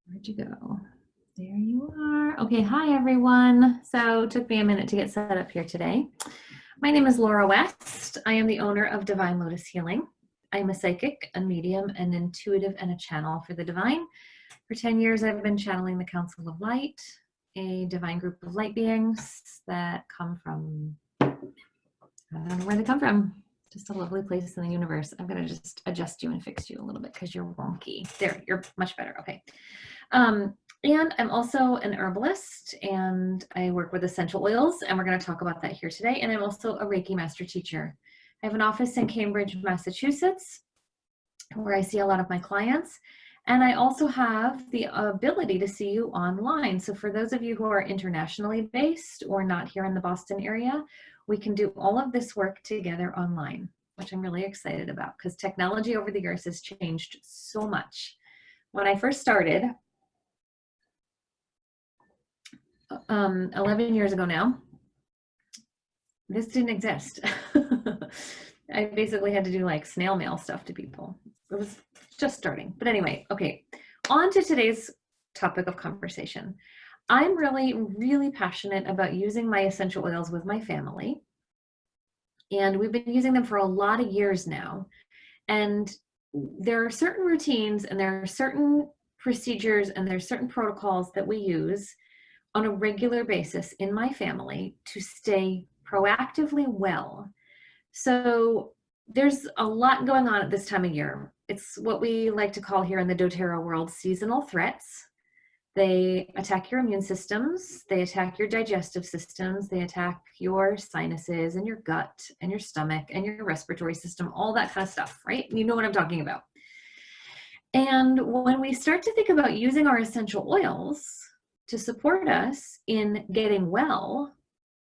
Where'd you go? There you are. Okay, hi everyone. So it took me a minute to get set up here today. My name is Laura West. I am the owner of Divine Lotus Healing. I'm a psychic, a medium, an intuitive, and a channel for the divine. For 10 years, I've been channeling the Council of Light, a divine group of light beings that come from, I don't know where they come from. Just a lovely place in the universe. I'm going to just adjust you and fix you a little bit because you're wonky. There, you're much better. Okay. And I'm also an herbalist and I work with essential oils, and we're going to talk about that here today. And I'm also a Reiki master teacher. I have an office in Cambridge, Massachusetts, where I see a lot of my clients. And I also have the ability to see you online. So for those of you who are internationally based or not here in the Boston area, we can do all of this work together online, which I'm really excited about because technology over the years has changed so much. When I first started, 11 years ago now, this didn't exist. I basically had to do like snail mail stuff to people. It was just starting. But anyway, okay, on to today's topic of conversation. I'm really, really passionate about using my essential oils with my family. And we've been using them for a lot of years now. And there are certain routines and there are certain procedures and there's certain protocols that we use on a regular basis in my family to stay proactively well. So there's a lot going on at this time of year. It's what we like to call here in the doTERRA world seasonal threats. They attack your immune systems, they attack your digestive systems, they attack your sinuses and your gut and your stomach and your respiratory system, all that kind of stuff, right? You know what I'm talking about. And when we start to think about using our essential oils to support us in getting well,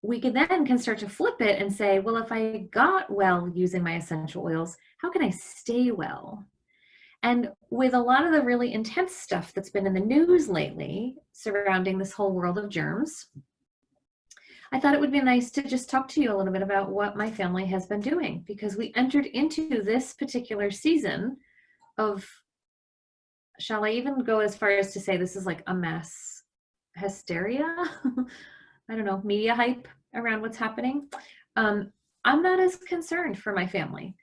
we can start to flip it and say, well, if I got well using my essential oils, how can I stay well? And with a lot of the really intense stuff that's been in the news lately surrounding this whole world of germs, I thought it would be nice to just talk to you a little bit about what my family has been doing, because we entered into this particular season of, shall I even go as far as to say this is like a mass hysteria? I don't know, media hype around what's happening. I'm not as concerned for my family.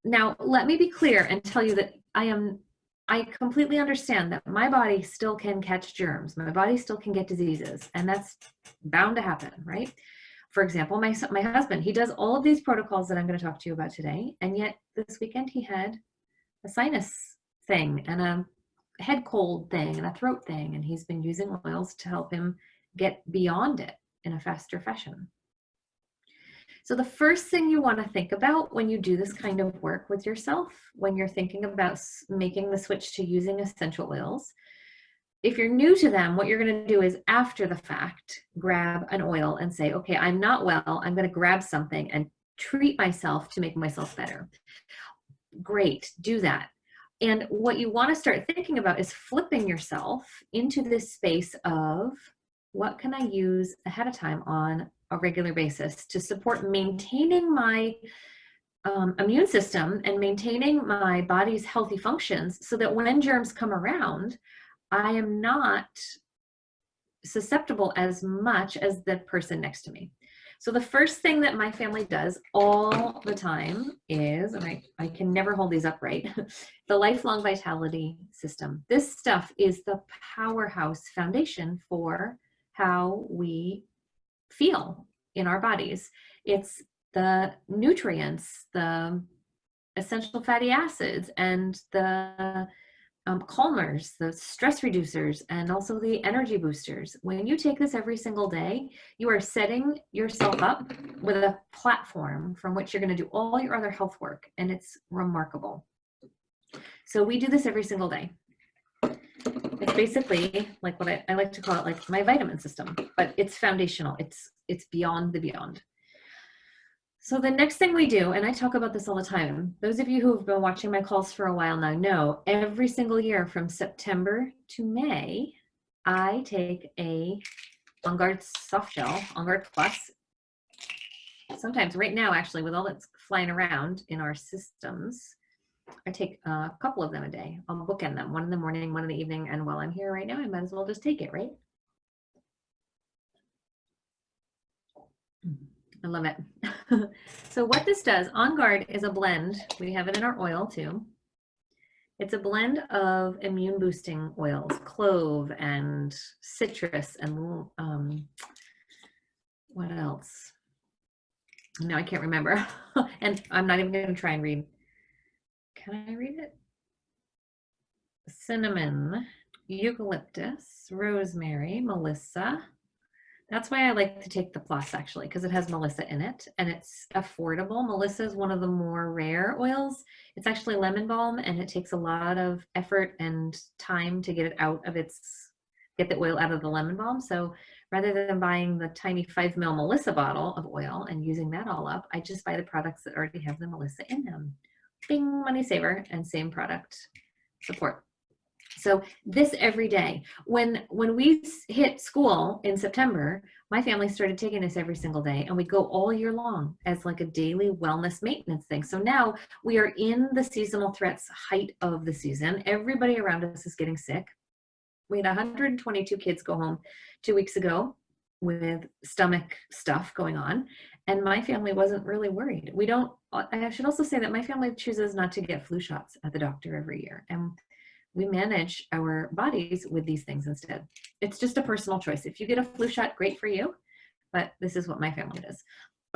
Now, let me be clear and tell you that I completely understand that my body still can catch germs. My body still can get diseases, and that's bound to happen, right? For example, my husband, he does all of these protocols that I'm going to talk to you about today, and yet this weekend he had a sinus thing and a head cold thing and a throat thing, and he's been using oils to help him get beyond it in a faster fashion. So the first thing you want to think about when you do this kind of work with yourself, when you're thinking about making the switch to using essential oils, if you're new to them, what you're going to do is after the fact, grab an oil and say, okay, I'm not well. I'm going to grab something and treat myself to make myself better. Great, do that. And what you want to start thinking about is flipping yourself into this space of what can I use ahead of time on a regular basis to support maintaining my immune system and maintaining my body's healthy functions so that when germs come around, I am not susceptible as much as the person next to me. So the first thing that my family does all the time is, and I can never hold these upright, the lifelong vitality system. This stuff is the powerhouse foundation for how we feel in our bodies. It's the nutrients, the essential fatty acids, and the calmers, the stress reducers, and also the energy boosters. When you take this every single day, you are setting yourself up with a platform from which you're going to do all your other health work, and it's remarkable. So we do this every single day. It's basically like what I like to call it, like my vitamin system, but it's foundational. It's beyond the beyond. So the next thing we do, and I talk about this all the time, those of you who have been watching my calls for a while now know every single year from September to May, I take a On Guard soft gel, On Guard Plus. Sometimes right now, actually, with all that's flying around in our systems, I take a couple of them a day. I'll bookend them, one in the morning, one in the evening, and while I'm here right now, I might as well just take it, right? I love it. So what this does, On Guard is a blend. We have it in our oil too. It's a blend of immune boosting oils, clove and citrus and what else? No, I can't remember. And I'm not even going to try and read. Can I read it? Cinnamon, eucalyptus, rosemary, melissa. That's why I like to take the plus actually, because it has melissa in it and it's affordable. Melissa is one of the more rare oils. It's actually lemon balm and it takes a lot of effort and time to get it out of get the oil out of the lemon balm. So rather than buying the tiny 5 ml melissa bottle of oil and using that all up, I just buy the products that already have the melissa in them. Bing, money saver, and same product support. So this every day. When we hit school in September, my family started taking this every single day and we go all year long as like a daily wellness maintenance thing. So now we are in the seasonal threats height of the season. Everybody around us is getting sick. We had 122 kids go home 2 weeks ago with stomach stuff going on. And my family wasn't really worried. I should also say that my family chooses not to get flu shots at the doctor every year. And we manage our bodies with these things instead. It's just a personal choice. If you get a flu shot, great for you, but this is what my family does.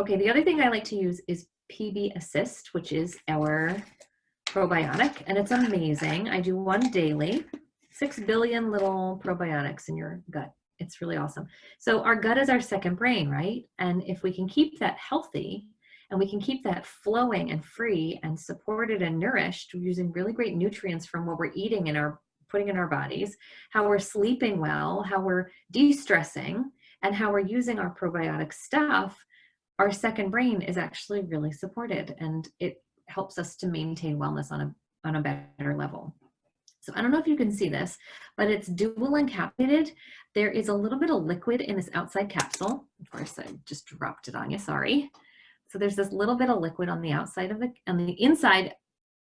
Okay, the other thing I like to use is PB Assist, which is our probiotic, and it's amazing. I do one daily, 6 billion little probiotics in your gut. It's really awesome. So our gut is our second brain, right? And if we can keep that healthy, and we can keep that flowing and free and supported and nourished using really great nutrients from what we're eating and putting in our bodies, how we're sleeping well, how we're de-stressing, and how we're using our probiotic stuff, our second brain is actually really supported and it helps us to maintain wellness on a better level. So I don't know if you can see this, but it's dual encapsulated. There is a little bit of liquid in this outside capsule. Of course, I just dropped it on you, sorry. So there's this little bit of liquid on the outside on the inside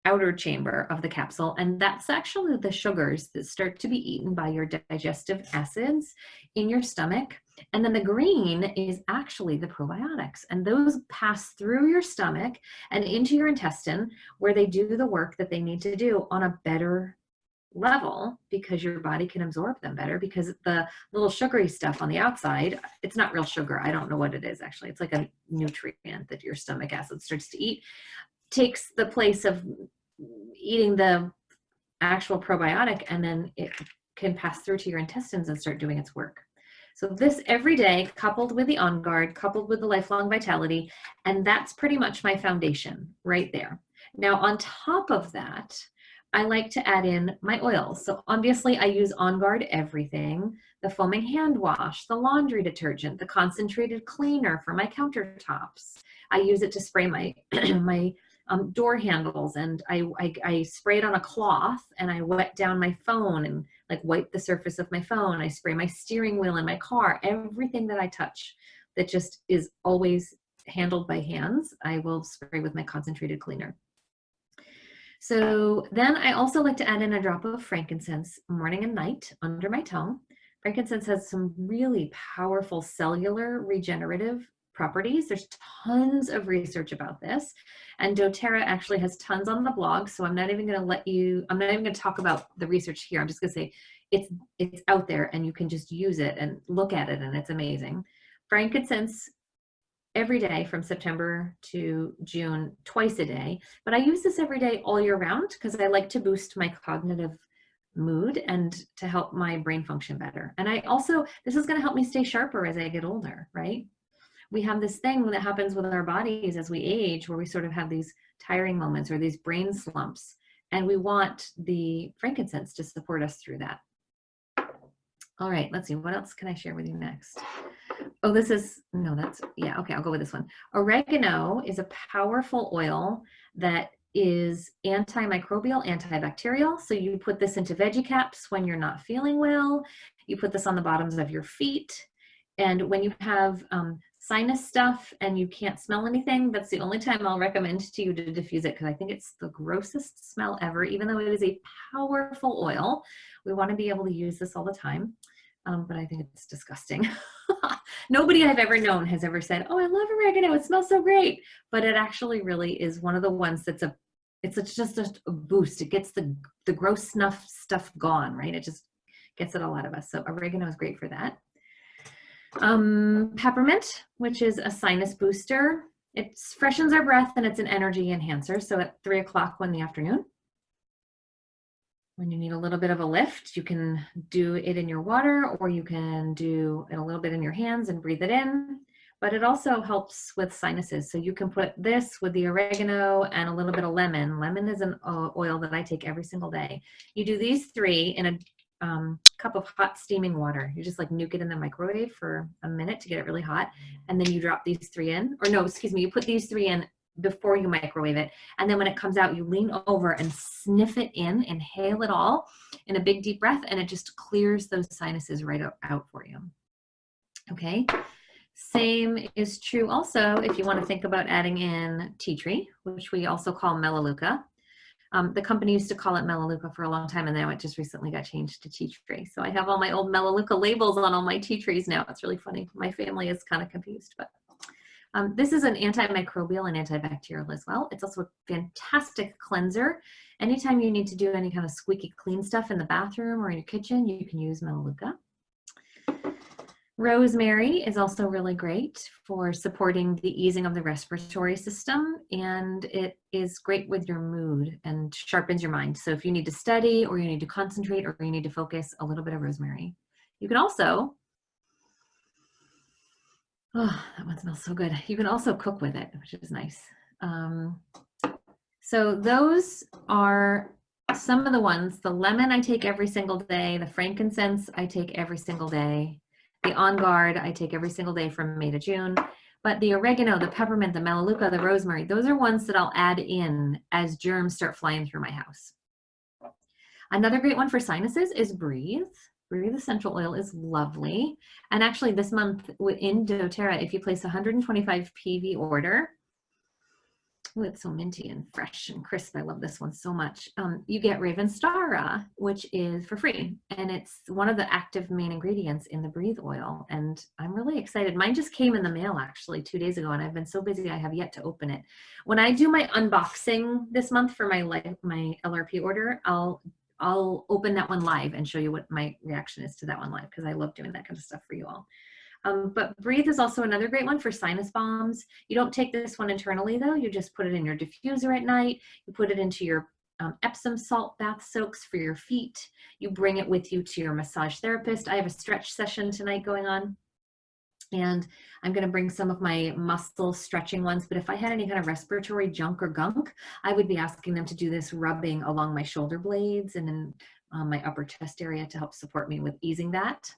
outer chamber of the capsule, and that's actually the sugars that start to be eaten by your digestive acids in your stomach. And then the green is actually the probiotics, and those pass through your stomach and into your intestine where they do the work that they need to do on a better level because your body can absorb them better, because the little sugary stuff on the outside, it's not real sugar. I don't know what it is actually. It's like a nutrient that your stomach acid starts to eat, takes the place of eating the actual probiotic, and then it can pass through to your intestines and start doing its work. So this every day, coupled with the On Guard, coupled with the Lifelong Vitality, and that's pretty much my foundation right there. Now on top of that, I like to add in my oils. So obviously I use On Guard everything, the foaming hand wash, the laundry detergent, the concentrated cleaner for my countertops. I use it to spray my, my door handles, and I spray it on a cloth and I wet down my phone and like wipe the surface of my phone. I spray my steering wheel in my car, everything that I touch that just is always handled by hands, I will spray with my concentrated cleaner. So then I also like to add in a drop of frankincense morning and night under my tongue. Frankincense has some really powerful cellular regenerative properties. There's tons of research about this. And doTERRA actually has tons on the blog. So I'm not even going to talk about the research here. I'm just going to say it's out there and you can just use it and look at it and it's amazing. Frankincense every day from September to June, twice a day. But I use this every day all year round because I like to boost my cognitive mood and to help my brain function better. And this is going to help me stay sharper as I get older, right? We have this thing that happens with our bodies as we age where we sort of have these tiring moments or these brain slumps. And we want the frankincense to support us through that. All right, let's see. What else can I share with you next? Oh, okay, I'll go with this one. Oregano is a powerful oil that is antimicrobial, antibacterial. So you put this into veggie caps when you're not feeling well. You put this on the bottoms of your feet. And when you have sinus stuff and you can't smell anything, that's the only time I'll recommend to you to diffuse it, because I think it's the grossest smell ever, even though it is a powerful oil. We want to be able to use this all the time, but I think it's disgusting. Nobody I've ever known has ever said, oh, I love oregano, it smells so great. But it actually really is one of the ones that's just a boost. It gets the gross snuff stuff gone, right? It just gets it all out of us. So oregano is great for that. Peppermint, which is a sinus booster. It freshens our breath and it's an energy enhancer. So at 3 o'clock in the afternoon, when you need a little bit of a lift, you can do it in your water, or you can do it a little bit in your hands and breathe it in. But it also helps with sinuses. So you can put this with the oregano and a little bit of lemon. Lemon is an oil that I take every single day. You do these 3 in a cup of hot steaming water. You just like nuke it in the microwave for a minute to get it really hot. And then you drop these 3 in, or no, excuse me, you put these 3 in before you microwave it. And then when it comes out, you lean over and sniff it in, inhale it all in a big deep breath, and it just clears those sinuses right out for you. Okay. Same is true also if you want to think about adding in tea tree, which we also call melaleuca. The company used to call it melaleuca for a long time, and now it just recently got changed to tea tree. So I have all my old melaleuca labels on all my tea trees now. It's really funny. My family is kind of confused, but this is an antimicrobial and antibacterial as well. It's also a fantastic cleanser. Anytime you need to do any kind of squeaky clean stuff in the bathroom or in your kitchen, you can use melaleuca. Rosemary is also really great for supporting the easing of the respiratory system, and it is great with your mood and sharpens your mind. So if you need to study, or you need to concentrate, or you need to focus, a little bit of rosemary. You can also, oh, that one smells so good. You can also cook with it, which is nice. So those are some of the ones. The lemon I take every single day. The frankincense I take every single day. The On Guard I take every single day from May to June. But the oregano, the peppermint, the melaleuca, the rosemary, those are ones that I'll add in as germs start flying through my house. Another great one for sinuses is Breathe. Breathe essential oil is lovely. And actually this month in doTERRA, if you place a 125 PV order, oh, it's so minty and fresh and crisp. I love this one so much. You get Ravenstara, which is for free. And it's one of the active main ingredients in the Breathe oil. And I'm really excited. Mine just came in the mail actually 2 days ago, and I've been so busy I have yet to open it. When I do my unboxing this month for my LRP order, I'll open that one live and show you what my reaction is to that one live, because I love doing that kind of stuff for you all. But Breathe is also another great one for sinus bombs. You don't take this one internally though. You just put it in your diffuser at night. You put it into your Epsom salt bath soaks for your feet. You bring it with you to your massage therapist. I have a stretch session tonight going on, and I'm going to bring some of my muscle stretching ones. But if I had any kind of respiratory junk or gunk, I would be asking them to do this rubbing along my shoulder blades and in my upper chest area to help support me with easing that.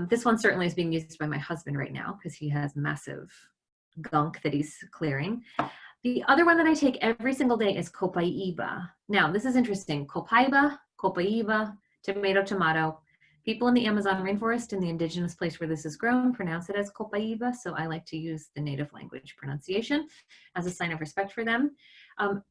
This one certainly is being used by my husband right now because he has massive gunk that he's clearing. The other one that I take every single day is copaiba. Now, this is interesting. Copaiba, tomato. People in the Amazon rainforest, in the indigenous place where this is grown, pronounce it as copaiba. So I like to use the native language pronunciation as a sign of respect for them.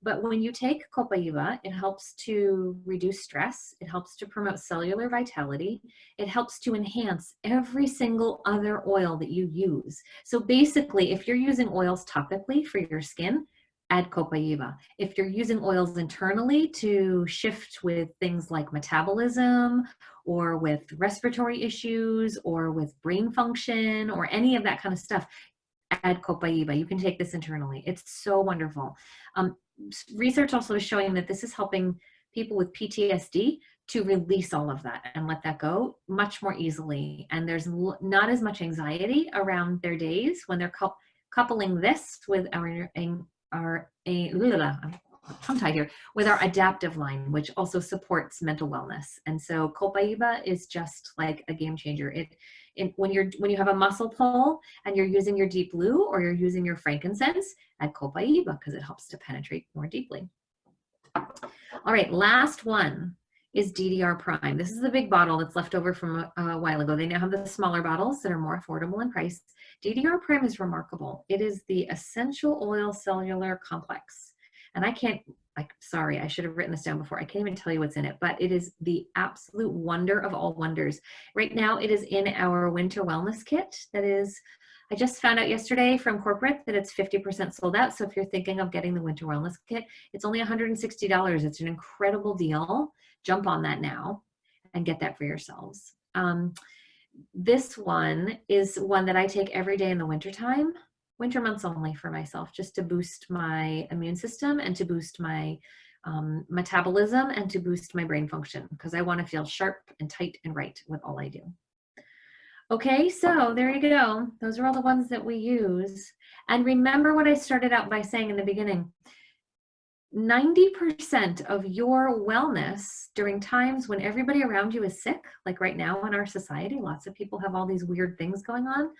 But when you take copaiba, it helps to reduce stress. It helps to promote cellular vitality. It helps to enhance every single other oil that you use. So basically, if you're using oils topically for your skin, add copaiba. If you're using oils internally to shift with things like metabolism or with respiratory issues or with brain function or any of that kind of stuff, add copaiba. You can take this internally. It's so wonderful. Research also is showing that this is helping people with PTSD to release all of that and let that go much more easily. And there's not as much anxiety around their days when they're coupling this with our adaptive line, which also supports mental wellness. And so copaiba is just like a game changer. When you have a muscle pull and you're using your deep blue or you're using your frankincense, add copaiba because it helps to penetrate more deeply. All right, last one is DDR Prime. This is the big bottle that's left over from a while ago. They now have the smaller bottles that are more affordable in price. DDR Prime is remarkable. It is the essential oil cellular complex. And I can't, sorry, I should have written this down before. I can't even tell you what's in it, but it is the absolute wonder of all wonders. Right now, it is in our winter wellness kit. That is, I just found out yesterday from corporate that it's 50% sold out. So if you're thinking of getting the winter wellness kit, it's only $160. It's an incredible deal. Jump on that now and get that for yourselves. This one is one that I take every day in the wintertime, winter months only for myself, just to boost my immune system and to boost my metabolism and to boost my brain function, because I want to feel sharp and tight and right with all I do. Okay, so there you go. Those are all the ones that we use. And remember what I started out by saying in the beginning. 90% of your wellness during times when everybody around you is sick, like right now in our society, lots of people have all these weird things going on,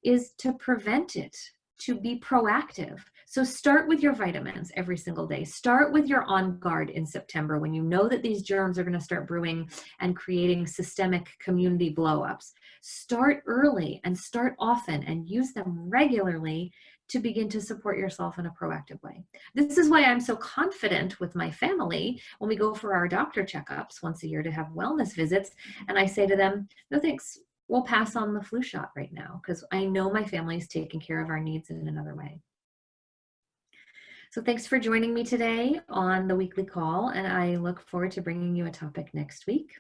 is to prevent it, to be proactive. So start with your vitamins every single day. Start with your On Guard in September when you know that these germs are going to start brewing and creating systemic community blow-ups. Start early and start often and use them regularly to begin to support yourself in a proactive way. This is why I'm so confident with my family when we go for our doctor checkups once a year to have wellness visits. And I say to them, no thanks, we'll pass on the flu shot right now because I know my family is taking care of our needs in another way. So thanks for joining me today on the weekly call, and I look forward to bringing you a topic next week.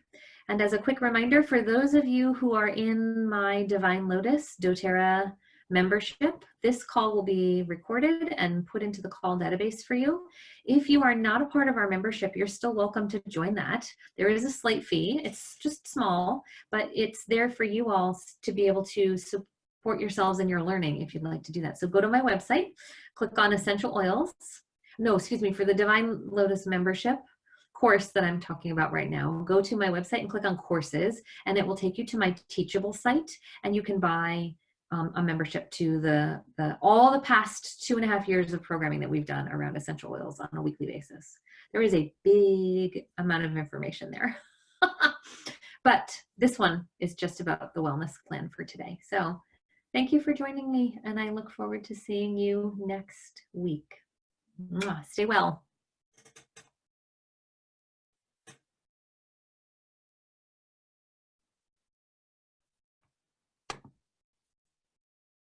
And as a quick reminder, for those of you who are in my Divine Lotus doTERRA membership, this call will be recorded and put into the call database for you. If you are not a part of our membership, you're still welcome to join that. There is a slight fee. It's just small, but it's there for you all to be able to support yourselves in your learning if you'd like to do that. So go to my website, click on Essential Oils. No, excuse me, for the Divine Lotus membership course that I'm talking about right now, go to my website and click on courses, and it will take you to my Teachable site, and you can buy a membership to all the past 2.5 years of programming that we've done around essential oils on a weekly basis. There is a big amount of information there. But this one is just about the wellness plan for today. So thank you for joining me, and I look forward to seeing you next week. Stay well.